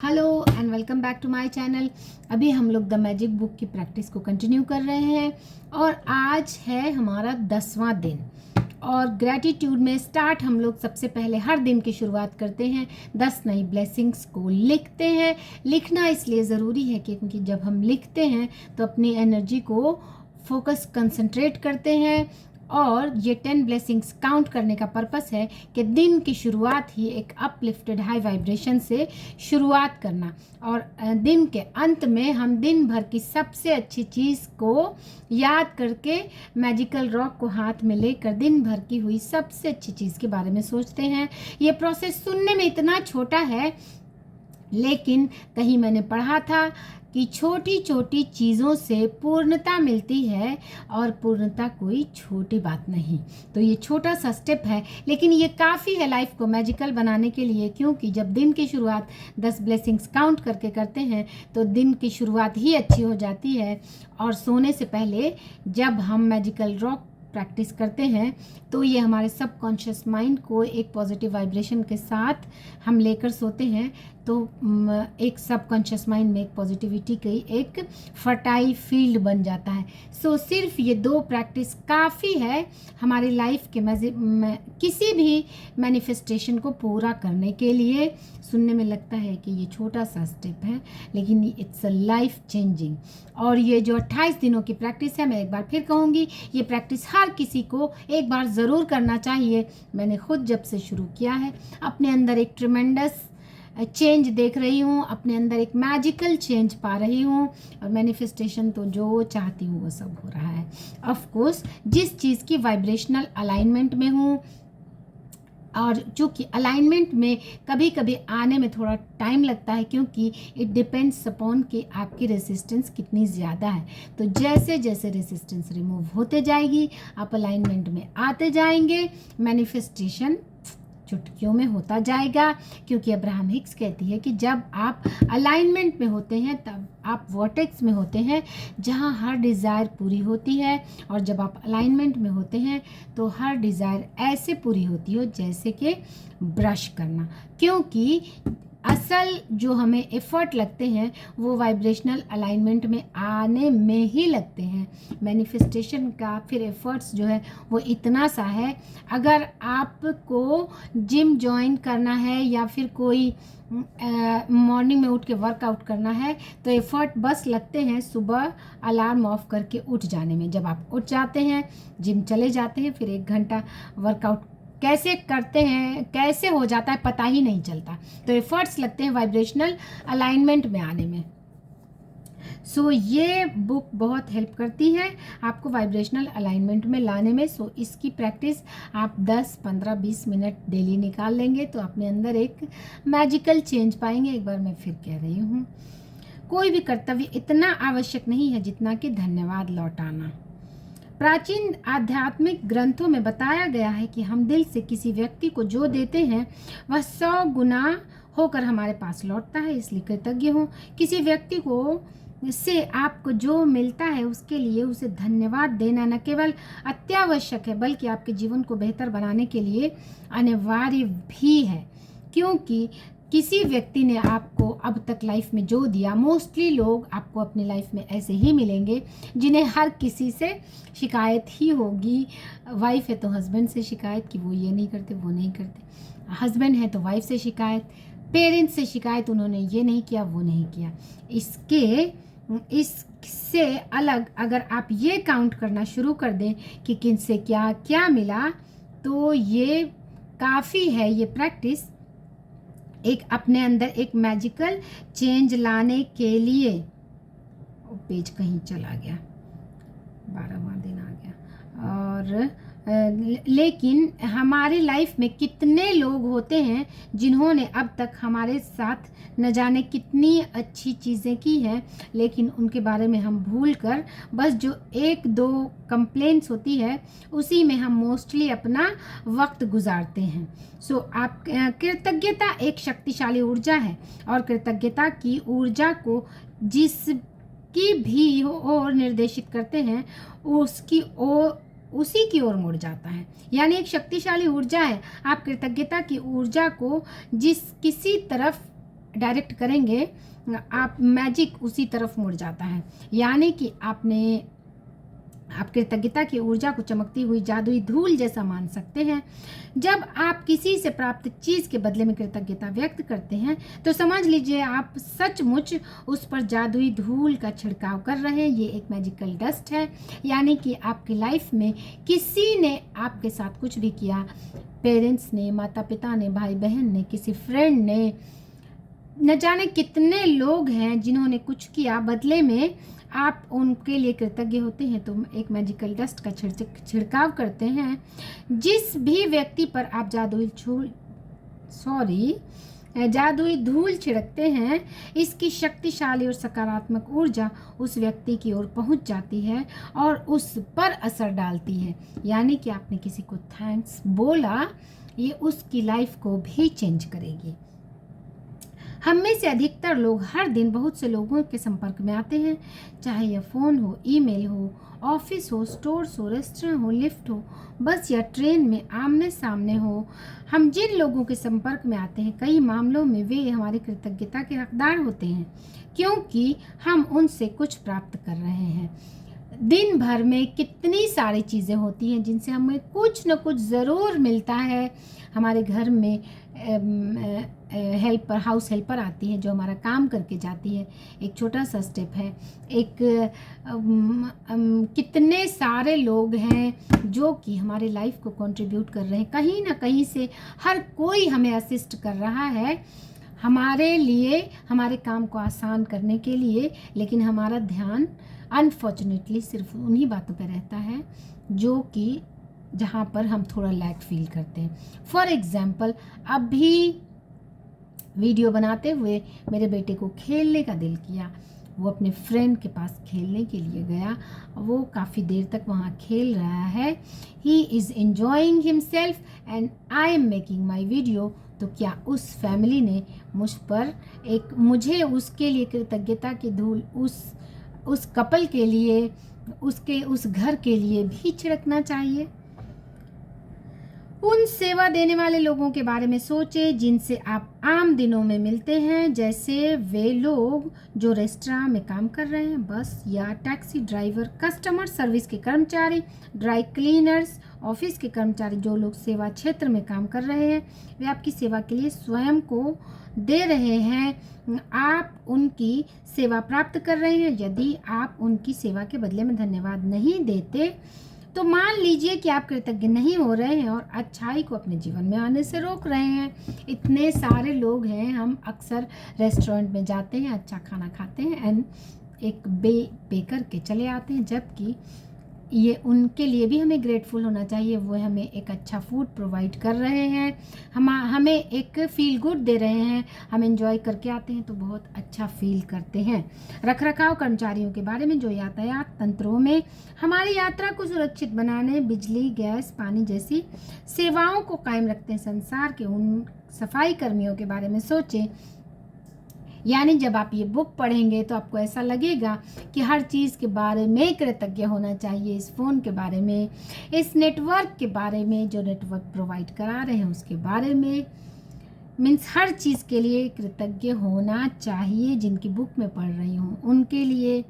Hello and welcome back to my channel. अभी हम लोग द मैजिक बुक की प्रैक्टिस को कंटिन्यू कर रहे हैं और आज है हमारा 10वां दिन। और ग्रैटिट्यूड में स्टार्ट हम लोग सबसे पहले हर दिन की शुरुआत करते हैं 10 नई ब्लेसिंग्स को लिखते हैं। लिखना इसलिए ज़रूरी है क्योंकि जब हम लिखते हैं तो अपनी एनर्जी को फोकस कंसंट्रेट करते हैं और ये 10 ब्लेसिंग्स काउंट करने का पर्पस है कि दिन की शुरुआत ही एक अपलिफ्टेड हाई वाइब्रेशन से शुरुआत करना और दिन के अंत में हम दिन भर की सबसे अच्छी चीज़ को याद करके मैजिकल रॉक को हाथ में लेकर दिन भर की हुई सबसे अच्छी चीज़ के बारे में सोचते हैं। ये प्रोसेस सुनने में इतना छोटा है, लेकिन कहीं मैंने पढ़ा था कि छोटी छोटी चीज़ों से पूर्णता मिलती है और पूर्णता कोई छोटी बात नहीं। तो ये छोटा सा स्टेप है, लेकिन ये काफ़ी है लाइफ को मैजिकल बनाने के लिए, क्योंकि जब दिन की शुरुआत 10 ब्लेसिंग्स काउंट करके करते हैं तो दिन की शुरुआत ही अच्छी हो जाती है। और सोने से पहले जब हम मैजिकल रॉक प्रैक्टिस करते हैं तो ये हमारे सबकॉन्शियस माइंड को एक पॉजिटिव वाइब्रेशन के साथ हम लेकर सोते हैं, तो एक सबकॉन्शियस माइंड में एक पॉजिटिविटी की एक फर्टाइल फील्ड बन जाता है। सो सिर्फ ये 2 प्रैक्टिस काफ़ी है हमारी लाइफ के किसी भी मैनिफेस्टेशन को पूरा करने के लिए। सुनने में लगता है कि ये छोटा सा स्टेप है, लेकिन इट्स अ लाइफ चेंजिंग। और ये जो 28 दिनों की प्रैक्टिस है, मैं एक बार फिर कहूँगी, ये प्रैक्टिस हर किसी को एक बार ज़रूर करना चाहिए। मैंने खुद जब से शुरू किया है अपने अंदर एक ट्रिमेंडस चेंज देख रही हूँ, अपने अंदर एक मैजिकल चेंज पा रही हूँ और मैनिफेस्टेशन तो जो चाहती हूँ वो सब हो रहा है। ऑफ कोर्स जिस चीज़ की वाइब्रेशनल अलाइनमेंट में हूँ, और चूँकि अलाइनमेंट में कभी कभी आने में थोड़ा टाइम लगता है, क्योंकि इट डिपेंड्स अपॉन कि आपकी रेसिस्टेंस कितनी ज़्यादा है। तो जैसे जैसे रेसिस्टेंस रिमूव होते जाएगी आप अलाइनमेंट में आते जाएंगे, मैनिफेस्टेशन चुटकियों में होता जाएगा। क्योंकि अब्राहम हिक्स कहती है कि जब आप अलाइनमेंट में होते हैं तब आप वॉर्टेक्स में होते हैं जहां हर डिज़ायर पूरी होती है, और जब आप अलाइनमेंट में होते हैं तो हर डिज़ायर ऐसे पूरी होती हो जैसे कि ब्रश करना। क्योंकि असल जो हमें एफर्ट लगते हैं वो वाइब्रेशनल अलाइनमेंट में आने में ही लगते हैं। मैनिफेस्टेशन का फिर एफर्ट्स जो है वो इतना सा है, अगर आपको जिम ज्वाइन करना है या फिर कोई मॉर्निंग में उठ के वर्कआउट करना है तो एफर्ट बस लगते हैं सुबह अलार्म ऑफ करके उठ जाने में। जब आप उठ जाते हैं, जिम चले जाते हैं, फिर 1 घंटा वर्कआउट कैसे करते हैं, कैसे हो जाता है पता ही नहीं चलता। तो एफर्ट्स लगते हैं वाइब्रेशनल अलाइनमेंट में आने में। सो ये बुक बहुत हेल्प करती है आपको वाइब्रेशनल अलाइनमेंट में लाने में। सो इसकी प्रैक्टिस आप 10, 15, 20 मिनट डेली निकाल लेंगे तो अपने अंदर एक मैजिकल चेंज पाएंगे। एक बार मैं फिर कह रही हूँ, कोई भी कर्तव्य इतना आवश्यक नहीं है जितना कि धन्यवाद लौटाना। प्राचीन आध्यात्मिक ग्रंथों में बताया गया है कि हम दिल से किसी व्यक्ति को जो देते हैं वह 100 गुना होकर हमारे पास लौटता है, इसलिए कृतज्ञ हो। किसी व्यक्ति को से आपको जो मिलता है उसके लिए उसे धन्यवाद देना न केवल अत्यावश्यक है बल्कि आपके जीवन को बेहतर बनाने के लिए अनिवार्य भी है। क्योंकि किसी व्यक्ति ने आपको अब तक लाइफ में जो दिया, मोस्टली लोग आपको अपनी लाइफ में ऐसे ही मिलेंगे जिन्हें हर किसी से शिकायत ही होगी। वाइफ है तो हस्बैंड से शिकायत कि वो ये नहीं करते, वो नहीं करते। हस्बैंड है तो वाइफ से शिकायत, पेरेंट्स से शिकायत, उन्होंने ये नहीं किया, वो नहीं किया। इससे अलग अगर आप ये काउंट करना शुरू कर दें कि किन से क्या क्या मिला, तो ये काफ़ी है। ये प्रैक्टिस एक अपने अंदर एक मैजिकल चेंज लाने के लिए। पेज कहीं चला गया, 12वां दिन आ गया। और लेकिन हमारी लाइफ में कितने लोग होते हैं जिन्होंने अब तक हमारे साथ न जाने कितनी अच्छी चीज़ें की हैं, लेकिन उनके बारे में हम भूल कर बस जो 1-2 कंप्लेंट्स होती है उसी में हम मोस्टली अपना वक्त गुजारते हैं। सो आप कृतज्ञता एक शक्तिशाली ऊर्जा है और कृतज्ञता की ऊर्जा को जिसकी भी ओर निर्देशित करते हैं उसी की ओर मुड़ जाता है। यानी एक शक्तिशाली ऊर्जा है। आप कृतज्ञता की ऊर्जा को जिस किसी तरफ डायरेक्ट करेंगे आप मैजिक उसी तरफ मुड़ जाता है। यानी कि आप कृतज्ञता की ऊर्जा को चमकती हुई जादुई धूल जैसा मान सकते हैं। जब आप किसी से प्राप्त चीज़ के बदले में कृतज्ञता व्यक्त करते हैं तो समझ लीजिए आप सचमुच उस पर जादुई धूल का छिड़काव कर रहे हैं। ये एक मैजिकल डस्ट है, यानी कि आपकी लाइफ में किसी ने आपके साथ कुछ भी किया, पेरेंट्स ने, माता पिता ने, भाई बहन ने, किसी फ्रेंड ने, न जाने कितने लोग हैं जिन्होंने कुछ किया, बदले में आप उनके लिए कृतज्ञ होते हैं तो एक मैजिकल डस्ट का छिड़काव करते हैं। जिस भी व्यक्ति पर आप जादुई धूल छिड़कते हैं, इसकी शक्तिशाली और सकारात्मक ऊर्जा उस व्यक्ति की ओर पहुंच जाती है और उस पर असर डालती है। यानी कि आपने किसी को थैंक्स बोला, ये उसकी लाइफ को भी चेंज करेगी। हम में से अधिकतर लोग हर दिन बहुत से लोगों के संपर्क में आते हैं, चाहे यह फ़ोन हो, ईमेल हो, ऑफिस हो, स्टोर्स हो, रेस्टोरेंट हो, लिफ्ट हो, बस या ट्रेन में आमने सामने हो। हम जिन लोगों के संपर्क में आते हैं, कई मामलों में वे हमारी कृतज्ञता के हकदार होते हैं, क्योंकि हम उनसे कुछ प्राप्त कर रहे हैं। दिन भर में कितनी सारी चीज़ें होती हैं जिनसे हमें कुछ न कुछ ज़रूर मिलता है। हमारे घर में हाउस हेल्पर आती है जो हमारा काम करके जाती है, एक छोटा सा स्टेप है। कितने सारे लोग हैं जो कि हमारे लाइफ को कंट्रीब्यूट कर रहे हैं, कहीं ना कहीं से हर कोई हमें असिस्ट कर रहा है हमारे लिए, हमारे काम को आसान करने के लिए। लेकिन हमारा ध्यान अनफॉर्चुनेटली सिर्फ उन्हीं बातों पर रहता है जो कि जहाँ पर हम थोड़ा लैक फील करते हैं। फॉर एग्ज़ाम्पल, अभी वीडियो बनाते हुए मेरे बेटे को खेलने का दिल किया, वो अपने फ्रेंड के पास खेलने के लिए गया, वो काफ़ी देर तक वहाँ खेल रहा है। He is enjoying himself and I am making my video. तो क्या उस फैमिली ने मुझे उसके लिए कृतज्ञता की धूल उस कपल के लिए, उस घर के लिए भी छिड़कना चाहिए। उन सेवा देने वाले लोगों के बारे में सोचें जिनसे आप आम दिनों में मिलते हैं, जैसे वे लोग जो रेस्टोरेंट में काम कर रहे हैं, बस या टैक्सी ड्राइवर, कस्टमर सर्विस के कर्मचारी, ड्राई क्लीनर्स, ऑफिस के कर्मचारी। जो लोग सेवा क्षेत्र में काम कर रहे हैं वे आपकी सेवा के लिए स्वयं को दे रहे हैं, आप उनकी सेवा प्राप्त कर रहे हैं। यदि आप उनकी सेवा के बदले में धन्यवाद नहीं देते तो मान लीजिए कि आप कृतज्ञ नहीं हो रहे हैं और अच्छाई को अपने जीवन में आने से रोक रहे हैं। इतने सारे लोग हैं, हम अक्सर रेस्टोरेंट में जाते हैं, अच्छा खाना खाते हैं एंड एक पे करके चले आते हैं, जबकि ये उनके लिए भी हमें ग्रेटफुल होना चाहिए। वो हमें एक अच्छा फूड प्रोवाइड कर रहे हैं, हमें एक फील गुड दे रहे हैं, हम एंजॉय करके आते हैं तो बहुत अच्छा फील करते हैं। रखरखाव कर्मचारियों के बारे में जो यातायात तंत्रों में हमारी यात्रा को सुरक्षित बनाने, बिजली, गैस, पानी जैसी सेवाओं को कायम रखते हैं, संसार के उन सफाई कर्मियों के बारे में सोचें। यानी जब आप ये बुक पढ़ेंगे तो आपको ऐसा लगेगा कि हर चीज़ के बारे में कृतज्ञ होना चाहिए। इस फ़ोन के बारे में, इस नेटवर्क के बारे में, जो नेटवर्क प्रोवाइड करा रहे हैं उसके बारे में, मीन्स हर चीज़ के लिए कृतज्ञ होना चाहिए। जिनकी बुक में पढ़ रही हूँ उनके लिए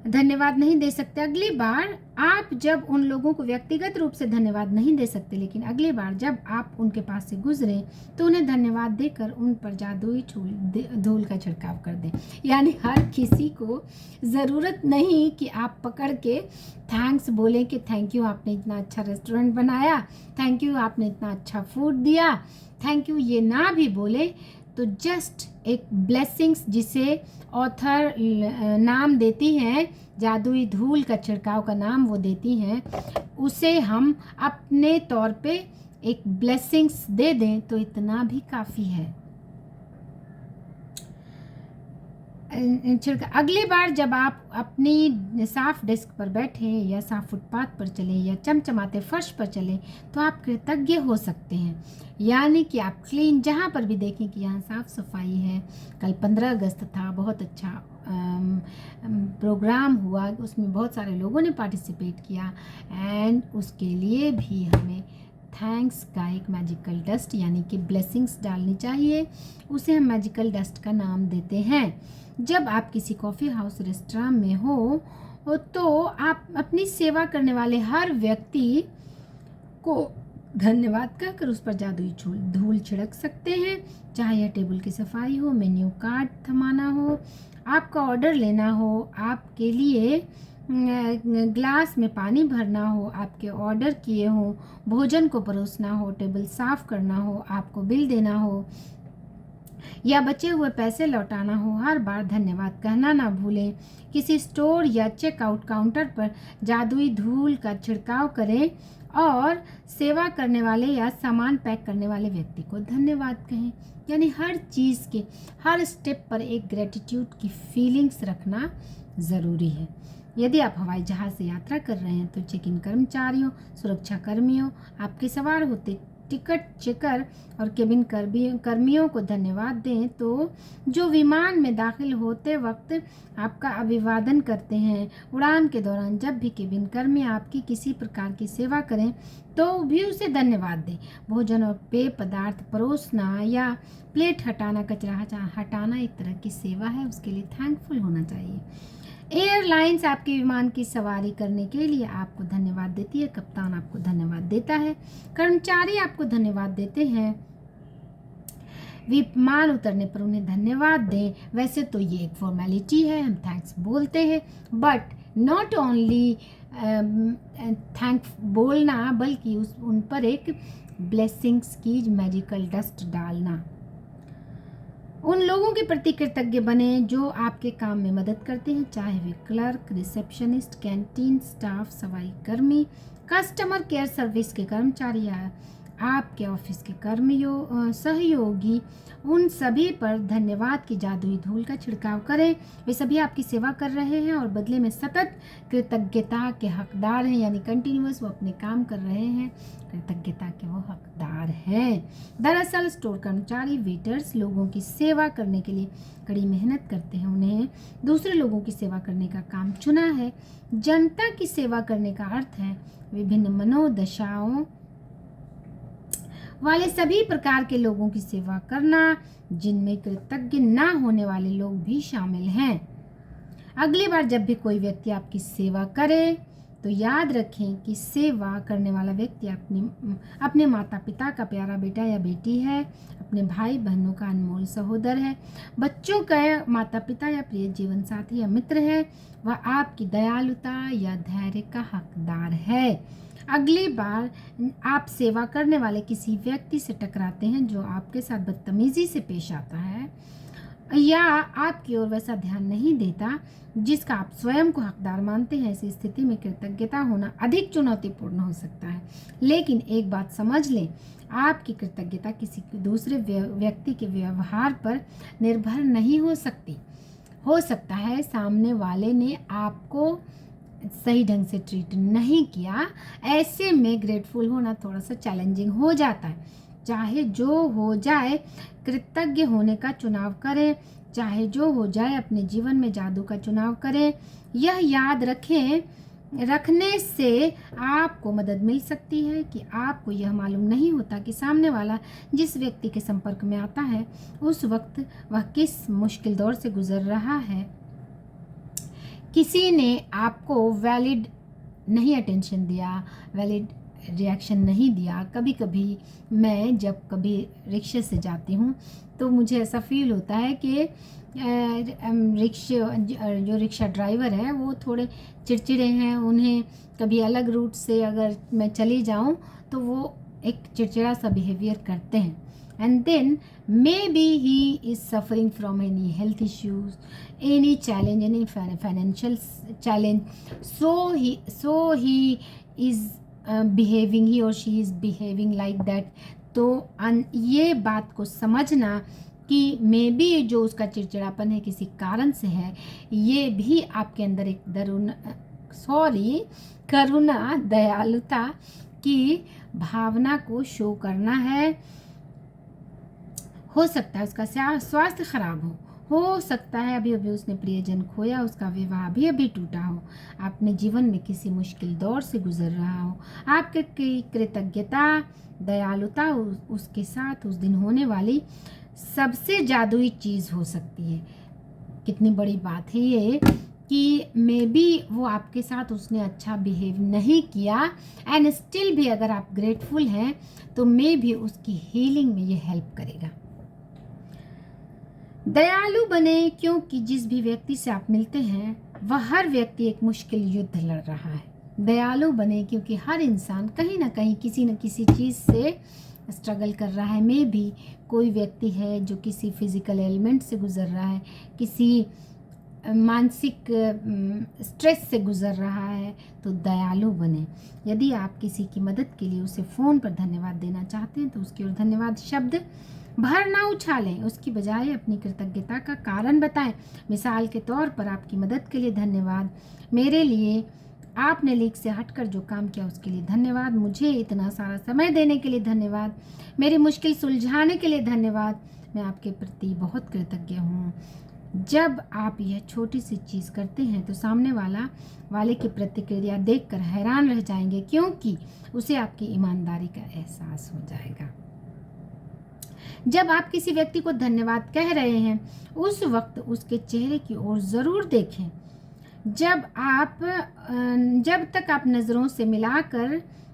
धन्यवाद नहीं दे सकते। अगली बार आप जब उन लोगों को व्यक्तिगत रूप से धन्यवाद नहीं दे सकते, लेकिन अगली बार जब आप उनके पास से गुजरें तो उन्हें धन्यवाद देकर उन पर जादुई धूल का छिड़काव कर दें। यानी हर किसी को ज़रूरत नहीं कि आप पकड़ के थैंक्स बोलें कि थैंक यू आपने इतना अच्छा रेस्टोरेंट बनाया, थैंक यू आपने इतना अच्छा फूड दिया, थैंक यू ये ना भी बोले तो जस्ट एक ब्लेसिंग्स, जिसे ऑथर नाम देती हैं, जादुई धूल का छिड़काव का नाम वो देती हैं, उसे हम अपने तौर पे एक ब्लेसिंग्स दे दें तो इतना भी काफ़ी है। अगली बार जब आप अपनी साफ डेस्क पर बैठें या साफ फुटपाथ पर चलें या चमचमाते फर्श पर चलें तो आप कृतज्ञ हो सकते हैं। यानी कि आप क्लीन, जहाँ पर भी देखें कि यहाँ साफ सफाई है। कल 15 अगस्त था, बहुत अच्छा प्रोग्राम हुआ, उसमें बहुत सारे लोगों ने पार्टिसिपेट किया एंड उसके लिए भी हमें थैंक्स का एक मैजिकल डस्ट यानी कि ब्लेसिंग्स डालनी चाहिए, उसे हम मैजिकल डस्ट का नाम देते हैं। जब आप किसी कॉफ़ी हाउस रेस्टोरेंट में हो तो आप अपनी सेवा करने वाले हर व्यक्ति को धन्यवाद कहकर उस पर जादुई धूल छिड़क सकते हैं। चाहे यह टेबल की सफाई हो, मेन्यू कार्ड थमाना हो, आपका ऑर्डर लेना हो, आपके लिए ग्लास में पानी भरना हो, आपके ऑर्डर किए हो, भोजन को परोसना हो, टेबल साफ करना हो, आपको बिल देना हो या बचे हुए पैसे लौटाना हो, हर बार धन्यवाद कहना ना भूलें। किसी स्टोर या चेकआउट काउंटर पर जादुई धूल का छिड़काव करें और सेवा करने वाले या सामान पैक करने वाले व्यक्ति को धन्यवाद कहें। यानी हर चीज़ के हर स्टेप पर एक ग्रेटिट्यूड की फीलिंग्स रखना ज़रूरी है। यदि आप हवाई जहाज़ से यात्रा कर रहे हैं तो चेक इन कर्मचारियों, सुरक्षा कर्मियों, आपके सवार होते टिकट चेकर और केबिन कर्मियों को धन्यवाद दें। तो जो विमान में दाखिल होते वक्त आपका अभिवादन करते हैं, उड़ान के दौरान जब भी केबिन कर्मी आपकी किसी प्रकार की सेवा करें तो भी उसे धन्यवाद दें। भोजन और पेय पदार्थ परोसना या प्लेट हटाना, कचरा हटाना एक तरह की सेवा है, उसके लिए थैंकफुल होना चाहिए। एयरलाइंस आपके विमान की सवारी करने के लिए आपको धन्यवाद देती है, कप्तान आपको धन्यवाद देता है, कर्मचारी आपको धन्यवाद देते हैं। विमान उतरने पर उन्हें धन्यवाद दें। वैसे तो ये एक फॉर्मेलिटी है, हम थैंक्स बोलते हैं, बट नॉट ओनली थैंक बोलना बल्कि उन पर एक ब्लेसिंग्स की मैजिकल डस्ट डालना। उन लोगों के प्रति कृतज्ञ बने जो आपके काम में मदद करते हैं, चाहे वे क्लर्क, रिसेप्शनिस्ट, कैंटीन स्टाफ, सफाई कर्मी, कस्टमर केयर सर्विस के कर्मचारी या आपके ऑफिस के कर्मियों सहयोगी। उन सभी पर धन्यवाद की जादुई धूल का छिड़काव करें। वे सभी आपकी सेवा कर रहे हैं और बदले में सतत कृतज्ञता के हकदार हैं, यानी कंटिन्यूअस वो अपने काम कर रहे हैं, कृतज्ञता के वो हकदार हैं। दरअसल स्टोर कर्मचारी, वेटर्स लोगों की सेवा करने के लिए कड़ी मेहनत करते हैं। उन्हें दूसरे लोगों की सेवा करने का काम चुना है। जनता की सेवा करने का अर्थ है विभिन्न मनोदशाओं वाले सभी प्रकार के लोगों की सेवा करना, जिनमें कृतज्ञ ना होने वाले लोग भी शामिल हैं। अगली बार जब भी कोई व्यक्ति आपकी सेवा करे तो याद रखें कि सेवा करने वाला व्यक्ति अपने माता पिता का प्यारा बेटा या बेटी है, अपने भाई बहनों का अनमोल सहोदर है, बच्चों का माता पिता या प्रिय जीवन साथी या मित्र है, वह आपकी दयालुता या धैर्य का हकदार है। अगली बार आप सेवा करने वाले किसी व्यक्ति से टकराते हैं जो आपके साथ बदतमीजी से पेश आता है या आपकी ओर वैसा ध्यान नहीं देता जिसका आप स्वयं को हकदार मानते हैं, ऐसी स्थिति में कृतज्ञता होना अधिक चुनौतीपूर्ण हो सकता है। लेकिन एक बात समझ लें, आपकी कृतज्ञता किसी दूसरे व्यक्ति के व्यवहार पर निर्भर नहीं हो सकती। हो सकता है सामने वाले ने आपको सही ढंग से ट्रीट नहीं किया, ऐसे में ग्रेटफुल होना थोड़ा सा चैलेंजिंग हो जाता है। चाहे जो हो जाए कृतज्ञ होने का चुनाव करें, चाहे जो हो जाए अपने जीवन में जादू का चुनाव करें। यह याद रखने से आपको मदद मिल सकती है कि आपको यह मालूम नहीं होता कि सामने वाला जिस व्यक्ति के संपर्क में आता है उस वक्त वह किस मुश्किल दौर से गुजर रहा है। किसी ने आपको वैलिड नहीं अटेंशन दिया, वैलिड रिएक्शन नहीं दिया। कभी कभी मैं जब कभी रिक्शे से जाती हूँ तो मुझे ऐसा फील होता है कि जो रिक्शा ड्राइवर है वो थोड़े चिड़चिड़े हैं। उन्हें कभी अलग रूट से अगर मैं चली जाऊँ तो वो एक चिड़चिड़ा सा बिहेवियर करते हैं। And then maybe he is suffering from any health issues, any challenge, any financial challenge. So he is behaving, he or she is behaving like that. तो ये बात को समझना कि मे बी जो उसका चिड़चिड़ापन है किसी कारण से है, ये भी आपके अंदर एक करुणा दयालुता की भावना को शो करना है। हो सकता है उसका स्वास्थ्य खराब हो सकता है अभी अभी उसने प्रियजन खोया, उसका विवाह अभी अभी टूटा हो, अपने जीवन में किसी मुश्किल दौर से गुजर रहा हो। आपकी कृतज्ञता, दयालुता उसके साथ उस दिन होने वाली सबसे जादुई चीज़ हो सकती है। कितनी बड़ी बात है ये कि मे बी वो आपके साथ उसने अच्छा बिहेव नहीं किया, एंड स्टिल भी अगर आप ग्रेटफुल हैं तो मे भी उसकी हीलिंग में ये हेल्प करेगा। दयालु बने, क्योंकि जिस भी व्यक्ति से आप मिलते हैं वह हर व्यक्ति एक मुश्किल युद्ध लड़ रहा है। दयालु बने क्योंकि हर इंसान कहीं ना कहीं किसी न किसी चीज़ से स्ट्रगल कर रहा है। मे भी कोई व्यक्ति है जो किसी फिजिकल एलिमेंट से गुजर रहा है, किसी मानसिक स्ट्रेस से गुजर रहा है, तो दयालु बने। यदि आप किसी की मदद के लिए उसे फ़ोन पर धन्यवाद देना चाहते हैं तो उसकी ओर धन्यवाद शब्द भर ना उछालें, उसकी बजाय अपनी कृतज्ञता का कारण बताएं। मिसाल के तौर पर, आपकी मदद के लिए धन्यवाद, मेरे लिए आपने लीक से हटकर जो काम किया उसके लिए धन्यवाद, मुझे इतना सारा समय देने के लिए धन्यवाद, मेरी मुश्किल सुलझाने के लिए धन्यवाद, मैं आपके प्रति बहुत कृतज्ञ हूँ। जब आप यह छोटी सी चीज़ करते हैं तो सामने वाले की प्रतिक्रिया देखकर हैरान रह जाएंगे, क्योंकि उसे आपकी ईमानदारी का एहसास हो जाएगा। जब आप किसी व्यक्ति को धन्यवाद कह रहे हैं उस वक्त उसके चेहरे की ओर ज़रूर देखें। जब तक आप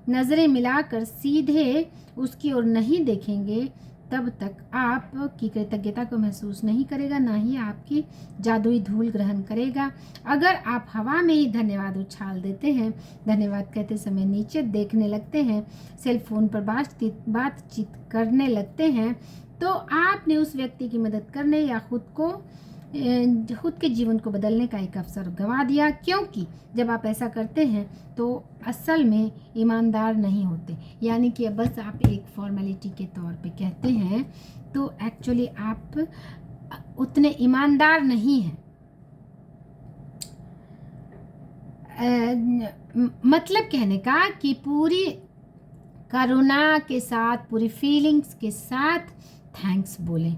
नज़रें मिलाकर सीधे उसकी ओर नहीं देखेंगे तब तक आपकी कृतज्ञता को महसूस नहीं करेगा, ना ही आपकी जादुई धूल ग्रहण करेगा। अगर आप हवा में ही धन्यवाद उछाल देते हैं, धन्यवाद कहते समय नीचे देखने लगते हैं, सेल फोन पर बातचीत करने लगते हैं, तो आपने उस व्यक्ति की मदद करने या खुद के जीवन को बदलने का एक अवसर गंवा दिया। क्योंकि जब आप ऐसा करते हैं तो असल में ईमानदार नहीं होते, यानी कि बस आप एक फॉर्मेलिटी के तौर पे कहते हैं, तो एक्चुअली आप उतने ईमानदार नहीं हैं। मतलब कहने का कि पूरी करुणा के साथ, पूरी फीलिंग्स के साथ थैंक्स बोलें।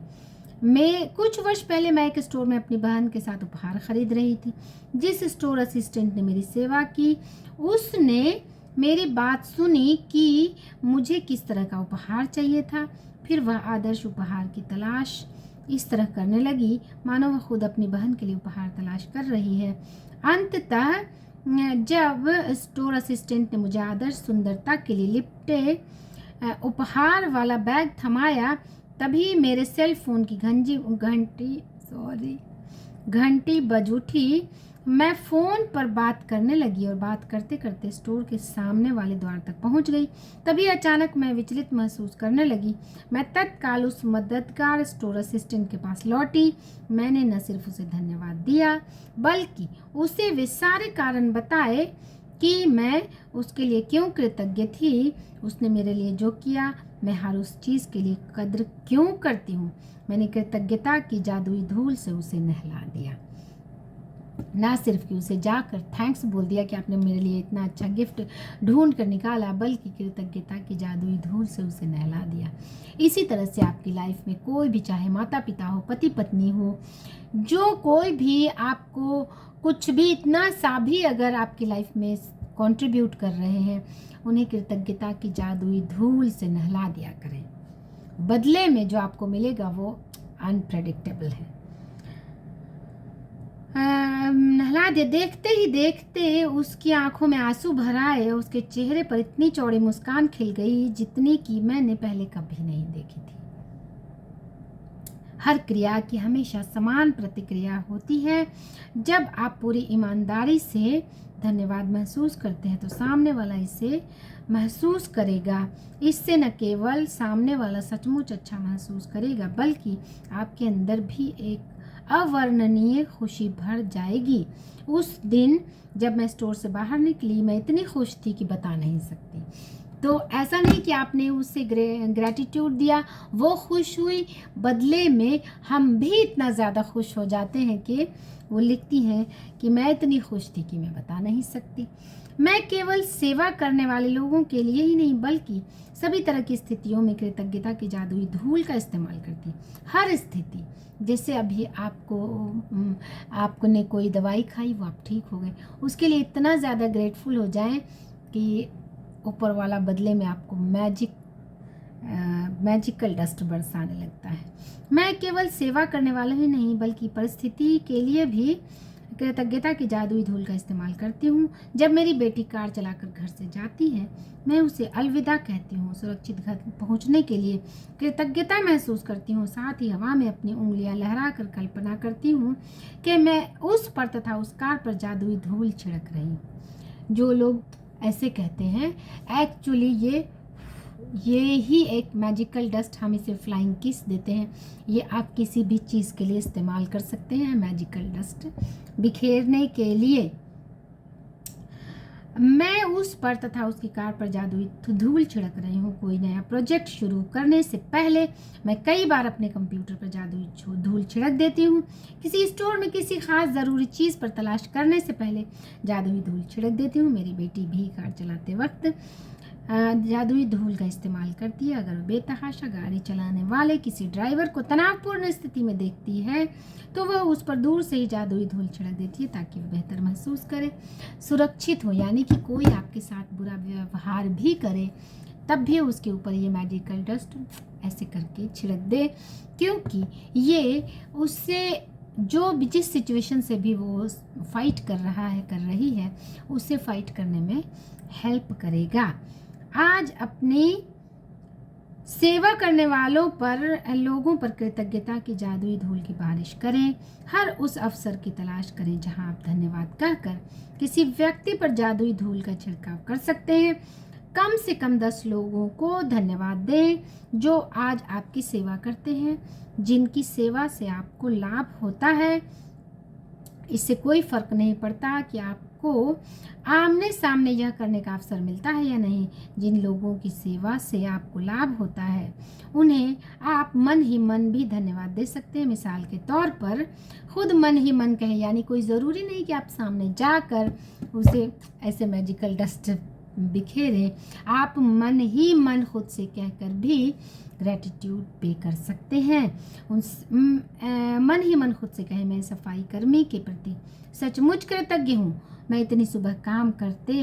कुछ वर्ष पहले मैं एक स्टोर में अपनी बहन के साथ उपहार खरीद रही थी। जिस स्टोर असिस्टेंट ने मेरी सेवा की, उसने मेरी बात सुनी कि मुझे किस तरह का उपहार चाहिए था। फिर वह आदर्श उपहार की तलाश इस तरह करने लगी मानो वह खुद अपनी बहन के लिए उपहार तलाश कर रही है। अंततः जब स्टोर असिस्टेंट ने मुझे आदर्श सुंदरता के लिए लिपटे उपहार वाला बैग थमाया, तभी मेरे सेल फोन की घंटी बज उठी। मैं फ़ोन पर बात करने लगी और बात करते करते स्टोर के सामने वाले द्वार तक पहुंच गई। तभी अचानक मैं विचलित महसूस करने लगी। मैं तत्काल उस मददगार स्टोर असिस्टेंट के पास लौटी। मैंने न सिर्फ उसे धन्यवाद दिया बल्कि उसे वे सारे कारण बताए कि मैं उसके लिए क्यों कृतज्ञ थी। उसने मेरे लिए जो किया, मैं हर उस चीज़ के लिए कद्र क्यों करती हूँ। मैंने कृतज्ञता की जादुई धूल से उसे नहला दिया। ना सिर्फ कि उसे जाकर थैंक्स बोल दिया कि आपने मेरे लिए इतना अच्छा गिफ्ट ढूंढ कर निकाला, बल्कि कृतज्ञता की जादुई धूल से उसे नहला दिया। इसी तरह से आपकी लाइफ में कोई भी, चाहे माता पिता हो, पति पत्नी हो, जो कोई भी आपको कुछ भी, इतना सा भी अगर आपकी लाइफ में कंट्रीब्यूट कर रहे हैं, उन्हें कृतज्ञता की जादुई धूल से नहला दिया करें। बदले में जो आपको मिलेगा वो अनप्रेडिक्टेबल है। नहला दिया। देखते ही देखते उसकी आंखों में आंसू भर आए। उसके चेहरे पर इतनी चौड़ी मुस्कान खिल गई जितनी कि मैंने पहले कभी नहीं देखी थी। हर क्रिया की हमेशा समान प्रतिक्रिया होती है। जब आप पूरी ईमानदारी से धन्यवाद महसूस करते हैं तो सामने वाला इसे महसूस करेगा। इससे न केवल सामने वाला सचमुच अच्छा महसूस करेगा, बल्कि आपके अंदर भी एक अवर्णनीय खुशी भर जाएगी। उस दिन जब मैं स्टोर से बाहर निकली, मैं इतनी खुश थी कि बता नहीं सकती। तो ऐसा नहीं कि आपने उससे ग्रैटिट्यूड दिया, वो खुश हुई, बदले में हम भी इतना ज़्यादा खुश हो जाते हैं कि वो लिखती हैं कि मैं इतनी खुश थी कि मैं बता नहीं सकती। मैं केवल सेवा करने वाले लोगों के लिए ही नहीं बल्कि सभी तरह की स्थितियों में कृतज्ञता की जादुई धूल का इस्तेमाल करती। हर स्थिति, जैसे अभी आपको ने कोई दवाई खाई, वो आप ठीक हो गए, उसके लिए इतना ज़्यादा ग्रेटफुल हो जाएं कि ऊपर वाला बदले में आपको मैजिकल डस्ट बरसाने लगता है। मैं केवल सेवा करने वाला ही नहीं बल्कि परिस्थिति के लिए भी कृतज्ञता की जादुई धूल का इस्तेमाल करती हूँ। जब मेरी बेटी कार चलाकर घर से जाती है, मैं उसे अलविदा कहती हूँ। सुरक्षित घर पहुँचने के लिए कृतज्ञता महसूस करती हूँ। साथ ही हवा में अपनी उंगलियां लहराकर कल्पना करती हूँ कि मैं उस पर तथा उस कार पर जादुई धूल छिड़क रही हूँ। जो लोग ऐसे कहते हैं, एक्चुअली ये ही एक मैजिकल डस्ट, हम इसे फ्लाइंग किस देते हैं। ये आप किसी भी चीज़ के लिए इस्तेमाल कर सकते हैं। मैजिकल डस्ट बिखेरने के लिए मैं उस पर तथा उसकी कार पर जादुई धूल छिड़क रही हूँ। कोई नया प्रोजेक्ट शुरू करने से पहले मैं कई बार अपने कंप्यूटर पर जादुई धूल छिड़क देती हूँ। किसी स्टोर में किसी खास ज़रूरी चीज़ पर तलाश करने से पहले जादुई धूल छिड़क देती हूँ। मेरी बेटी भी कार चलाते वक्त जादुई धूल का इस्तेमाल करती है। अगर बेतहाशा गाड़ी चलाने वाले किसी ड्राइवर को तनावपूर्ण स्थिति में देखती है तो वह उस पर दूर से ही जादुई धूल छिड़क देती है ताकि वह बेहतर महसूस करे, सुरक्षित हो। यानी कि कोई आपके साथ बुरा व्यवहार भी करे तब भी उसके ऊपर ये मैजिकल डस्ट ऐसे करके छिड़क दे, क्योंकि ये उससे जिस सिचुएशन से भी वो फाइट कर रही है उससे फाइट करने में हेल्प करेगा। आज अपनी सेवा करने लोगों पर कृतज्ञता की जादुई धूल की बारिश करें। हर उस अवसर की तलाश करें जहां आप धन्यवाद कहकर किसी व्यक्ति पर जादुई धूल का छिड़काव कर सकते हैं। कम से कम 10 लोगों को धन्यवाद दें जो आज आपकी सेवा करते हैं, जिनकी सेवा से आपको लाभ होता है। इससे कोई फर्क नहीं पड़ता कि आपको आमने सामने यह करने का अवसर मिलता है या नहीं। जिन लोगों की सेवा से आपको लाभ होता है उन्हें आप मन ही मन भी धन्यवाद दे सकते हैं। मिसाल के तौर पर खुद मन ही मन कहें, यानी कोई ज़रूरी नहीं कि आप सामने जाकर उसे ऐसे मैजिकल डस्ट बिखेरें। आप मन ही मन खुद से कहकर भी ग्रैटिट्यूड पे कर सकते हैं। मन ही मन खुद से कहें, मैं सफाई कर्मी के प्रति सचमुच कृतज्ञ हूँ। मैं इतनी सुबह काम करते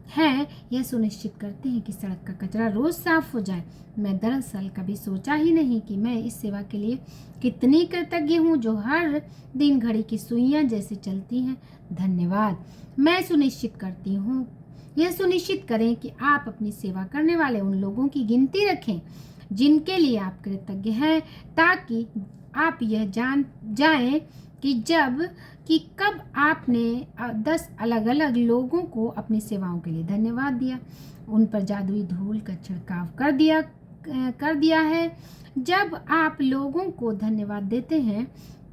हैं, यह सुनिश्चित करते हैं कि सड़क का कचरा रोज़ साफ हो जाए। मैं दरअसल कभी सोचा ही नहीं कि मैं इस सेवा के लिए कितनी कृतज्ञ हूँ जो हर दिन घड़ी की सुइयाँ जैसे चलती हैं। धन्यवाद। मैं सुनिश्चित करती हूँ, यह सुनिश्चित करें कि आप अपनी सेवा करने वाले उन लोगों की गिनती रखें जिनके लिए आप कृतज्ञ हैं, ताकि आप यह जान जाएं कि कब आपने 10 अलग अलग लोगों को अपनी सेवाओं के लिए धन्यवाद दिया, उन पर जादुई धूल का छिड़काव कर दिया है। जब आप लोगों को धन्यवाद देते हैं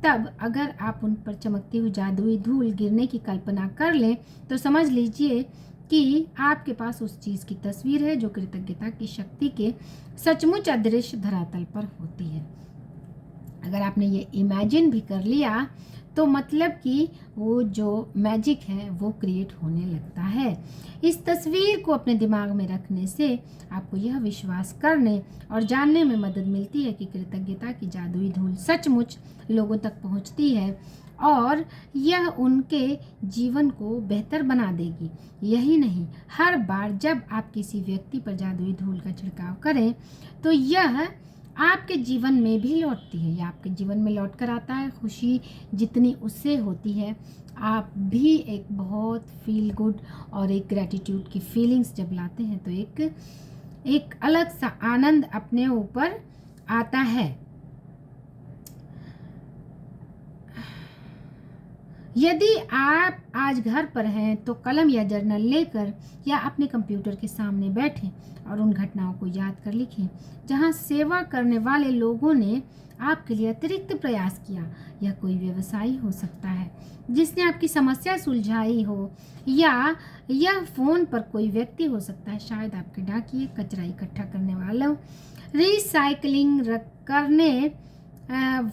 तब अगर आप उन पर चमकती हुई जादुई धूल गिरने की कल्पना कर लें तो समझ लीजिए कि आपके पास उस चीज़ की तस्वीर है जो कृतज्ञता की शक्ति के सचमुच अदृश्य धरातल पर होती है। अगर आपने ये इमेजिन भी कर लिया तो मतलब कि वो जो मैजिक है वो क्रिएट होने लगता है। इस तस्वीर को अपने दिमाग में रखने से आपको यह विश्वास करने और जानने में मदद मिलती है कि कृतज्ञता की जादुई धूल सचमुच लोगों तक पहुंचती है और यह उनके जीवन को बेहतर बना देगी। यही नहीं, हर बार जब आप किसी व्यक्ति पर जादुई धूल का छिड़काव करें तो यह आपके जीवन में भी लौटती है, या आपके जीवन में लौट कर आता है। खुशी जितनी उससे होती है, आप भी एक बहुत फील गुड और एक ग्रैटिट्यूड की फीलिंग्स जब लाते हैं तो एक अलग सा आनंद अपने ऊपर आता है। यदि आप आज घर पर हैं तो कलम या जर्नल लेकर या अपने कंप्यूटर के सामने बैठें और उन घटनाओं को याद कर लिखें जहां सेवा करने वाले लोगों ने आपके लिए अतिरिक्त प्रयास किया। यह कोई व्यवसायी हो सकता है जिसने आपकी समस्या सुलझाई हो, या यह फोन पर कोई व्यक्ति हो सकता है, शायद आपके डाकिए, कचरा इकट्ठा करने वालों, रिसाइकलिंग करने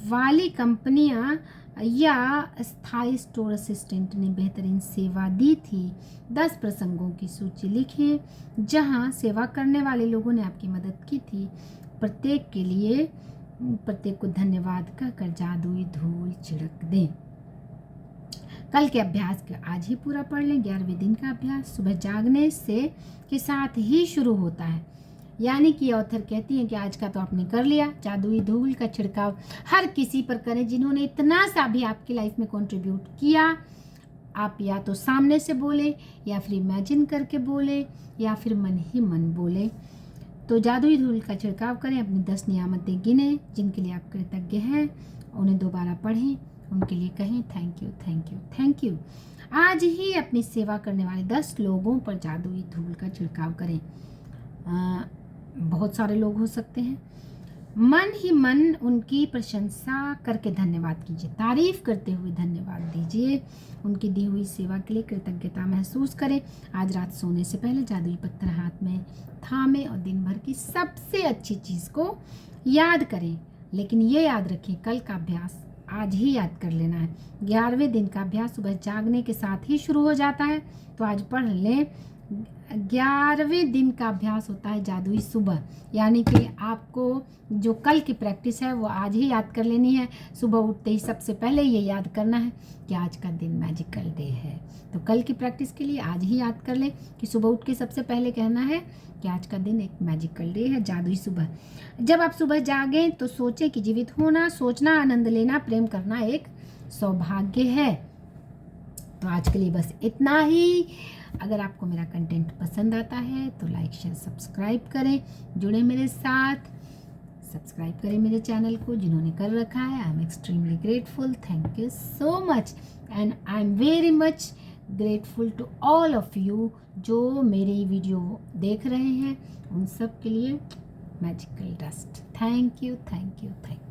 वाली कंपनियां या स्थायी स्टोर असिस्टेंट ने बेहतरीन सेवा दी थी। 10 प्रसंगों की सूची लिखें जहां सेवा करने वाले लोगों ने आपकी मदद की थी। प्रत्येक को धन्यवाद कहकर जादुई धूल छिड़क दें। कल के अभ्यास के आज ही पूरा पढ़ लें। 11वें दिन का अभ्यास सुबह जागने से के साथ ही शुरू होता है। यानी कि ऑथर कहती हैं कि आज का तो आपने कर लिया। जादुई धूल का छिड़काव हर किसी पर करें जिन्होंने इतना सा भी आपकी लाइफ में कंट्रीब्यूट किया। आप या तो सामने से बोले, या फिर इमेजिन करके बोले, या फिर मन ही मन बोले। तो जादुई धूल का छिड़काव करें। अपनी 10 नियामतें गिने जिनके लिए आप कृतज्ञ हैं, उन्हें दोबारा पढ़ें, उनके लिए कहें thank you, thank you, thank you. आज ही अपनी सेवा करने वाले 10 लोगों पर जादुई धूल का छिड़काव करें। बहुत सारे लोग हो सकते हैं। मन ही मन उनकी प्रशंसा करके धन्यवाद कीजिए, तारीफ करते हुए धन्यवाद दीजिए। उनकी दी हुई सेवा के लिए कृतज्ञता महसूस करें। आज रात सोने से पहले जादुई पत्थर हाथ में थामे और दिन भर की सबसे अच्छी चीज़ को याद करें। लेकिन ये याद रखें, कल का अभ्यास आज ही याद कर लेना है। 11वें दिन का अभ्यास सुबह जागने के साथ ही शुरू हो जाता है, तो आज पढ़ लें। 11वें दिन का अभ्यास होता है जादुई सुबह, यानी कि आपको जो कल की प्रैक्टिस है वो आज ही याद कर लेनी है। सुबह उठते ही सबसे पहले ये याद करना है कि आज का दिन मैजिकल डे है। तो कल की प्रैक्टिस के लिए आज ही याद कर लें कि सुबह उठ के सबसे पहले कहना है कि आज का दिन एक मैजिकल डे है, जादुई सुबह। जब आप सुबह जागें तो सोचें कि जीवित होना, सोचना, आनंद लेना, प्रेम करना एक सौभाग्य है। तो आज के लिए बस इतना ही। अगर आपको मेरा कंटेंट पसंद आता है तो लाइक, शेयर, सब्सक्राइब करें। जुड़े मेरे साथ, सब्सक्राइब करें मेरे चैनल को जिन्होंने कर रखा है। I am extremely grateful, thank you so much, and I am very much grateful to all of you जो मेरी वीडियो देख रहे हैं। उन सब के लिए magical dust. Thank you, thank you, thank you.